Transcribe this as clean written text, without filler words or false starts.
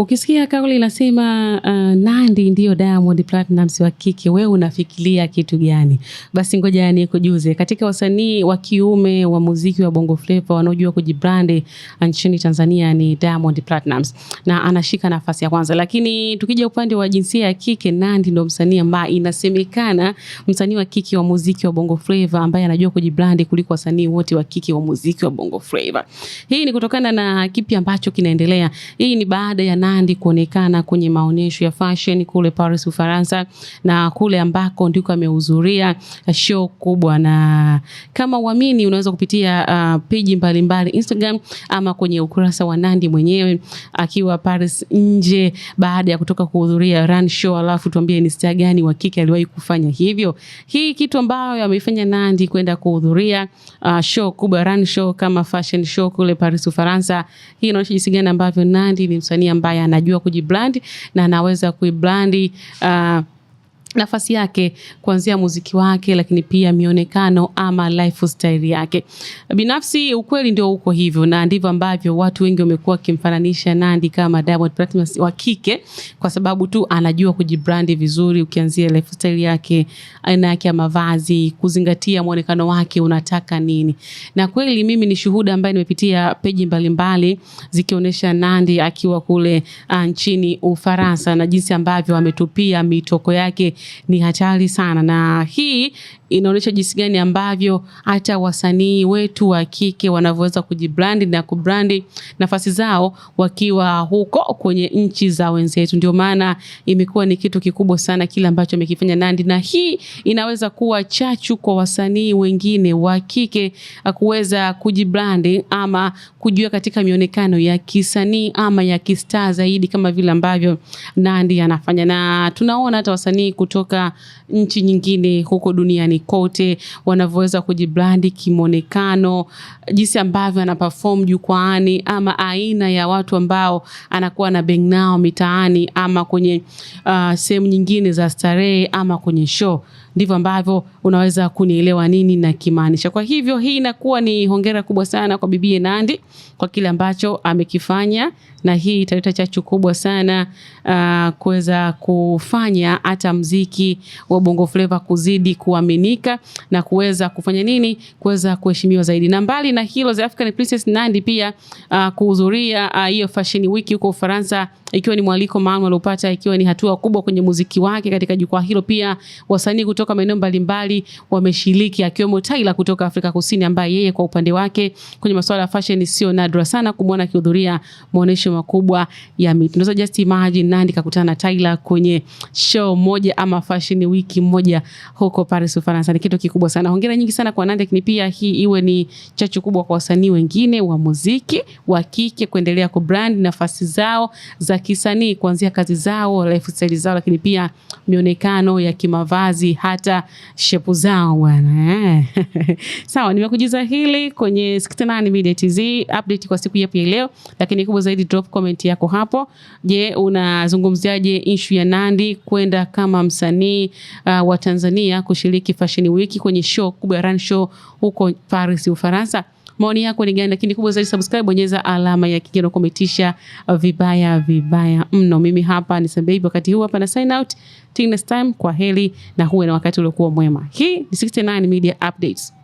Ukisikia kauli inasema Nandy ndio Diamond Platnumz wa kike, wewe unafikiria kitu gani? Basi ngoja nikujuze. Katika wasanii wa kiume wa muziki wa Bongo Flava wanaojua kujibrand nchini Tanzania ni Diamond Platnumz, na anashika nafasi ya kwanza. Lakini tukija upande wa jinsia ya kike, Nandy ndio msanii ambaye inasemekana msanii wa kike wa muziki wa Bongo Flava ambaye anajua kujibrand kuliko wasanii wote wa kike wa muziki wa Bongo Flava. Hii ni kutokana na kipi ambacho kinaendelea. Hii ni baada ya Nandy kuonekana kwenye maonyesho ya fashion kule Paris, Ufaransa, na kule ambako ndiko amehudhuria show kubwa. Na kama uamini, unaweza kupitia page mbalimbali Instagram ama kwenye ukurasa wa Nandy mwenyewe akiwa Paris nje baada ya kutoka kuhudhuria run show, alafu tuambie ni star gani wa kike aliwahi kufanya hivyo. Hii kitu ambayo ameifanya Nandy kwenda kuhudhuria show kubwa, run show kama fashion show kule Paris, Ufaransa. Hii inaonyesha jinsi gani ambavyo Nandy ni msanii ambaye anajua kujibrand na anaweza kuibrand nafasi yake kuanzia muziki wake, lakini pia mionekano ama lifestyle yake. Binafsi ukweli ndio uko hivyo, na ndivyo ambavyo watu wengi wamekuwa wakimfananisha Nandy kama Diamond Platnumz wa kike, kwa sababu tu anajua kujibrand vizuri, ukianzia lifestyle yake, aina yake ya mavazi, kuzingatia muonekano wake unataka nini. Na kweli mimi ni shuhuda ambaye nimepitia peji mbalimbali zikionyesha Nandy akiwa kule nchini Ufaransa na jinsi ambavyo ametupia mitoko yake ni hatari sana. Na hii inaonyesha jinsi gani ambavyo hata wasanii wetu wa kike wanavyoweza kujibrand na kubrand nafasi zao wakiwa huko kwenye nchi za wenzetu. Ndio maana imekuwa ni kitu kikubwa sana kile ambacho amekifanya Nandy, na hii inaweza kuwa chachu kwa wasanii wengine wa kike kuweza kujibrand ama kujua katika mionekano ya kisanii ama ya kistaa zaidi kama vile ambavyo Nandy anafanya. Na tunaona hata wasanii kutoka nchi nyingine huko duniani kote wanavyoweza kujibrand kimonekano, jinsi ambavyo ana perform jukwaani ama aina ya watu ambao anakuwa na bang nao mitaani ama kwenye sehemu nyingine za starehe ama kwenye show. Ndivyo ambavyo unaweza kunielewa nini na kimaanisha. Kwa hivyo hii inakuwa ni hongera kubwa sana kwa bibi Nandy kwa kile ambacho amekifanya, na hii italeta chachu kubwa sana kuweza kufanya hata muziki wa Bongo Flava kuzidi kuaminika na kuweza kufanya nini, kuweza kuheshimiwa zaidi. Na mbali na hilo, The African Princess Nandy pia kuhudhuria hiyo fashion week huko Ufaransa, ikiwa ni mwaliko maalum alopata, ikiwa ni hatua kubwa kwenye muziki wake. Katika jukwaa hilo pia wasanii kutoka maeneo mbalimbali wameshiriki, akiwemo Tyla kutoka Afrika Kusini, ambaye yeye kwa upande wake kwenye masuala ya fashion sio nadra sana kumwona akihudhuria maonyesho makubwa ya miti. Unaweza just imagine Nandy kakutana na Tyla kwenye show moja ama fashion week moja huko Paris, Ufaransa. Ni kitu kikubwa sana. Hongera nyingi sana kwa Nandy, lakini pia hii iwe ni chachu kubwa kwa wasanii wengine wa muziki wa kike kuendelea kubrand nafasi zao za kisanii, kuanzia kazi zao, lifestyle zao, lakini pia mionekano ya kimavazi, hata shepu zao bwana. Sawa, nimekujuza hili kwenye 69 Media TZ update kwa siku ya leo, lakini kubwa zaidi drop comment yako hapo. Je, unazungumziaje issue ya Nandy kwenda kama msanii wa Tanzania kushiriki fashion week kwenye show kubwa, run show huko Paris, Ufaransa? Maoni yako ni gani? Lakini kubwa zaidi subscribe, bonyeza alama ya kengele kumetisha vibaya mno. Mimi hapa ni Baby, wakati huu hapa na sign out. Till next time, kwa heri na huwe na wakati uliokuwa mwema. Hii ni 69 Media Updates.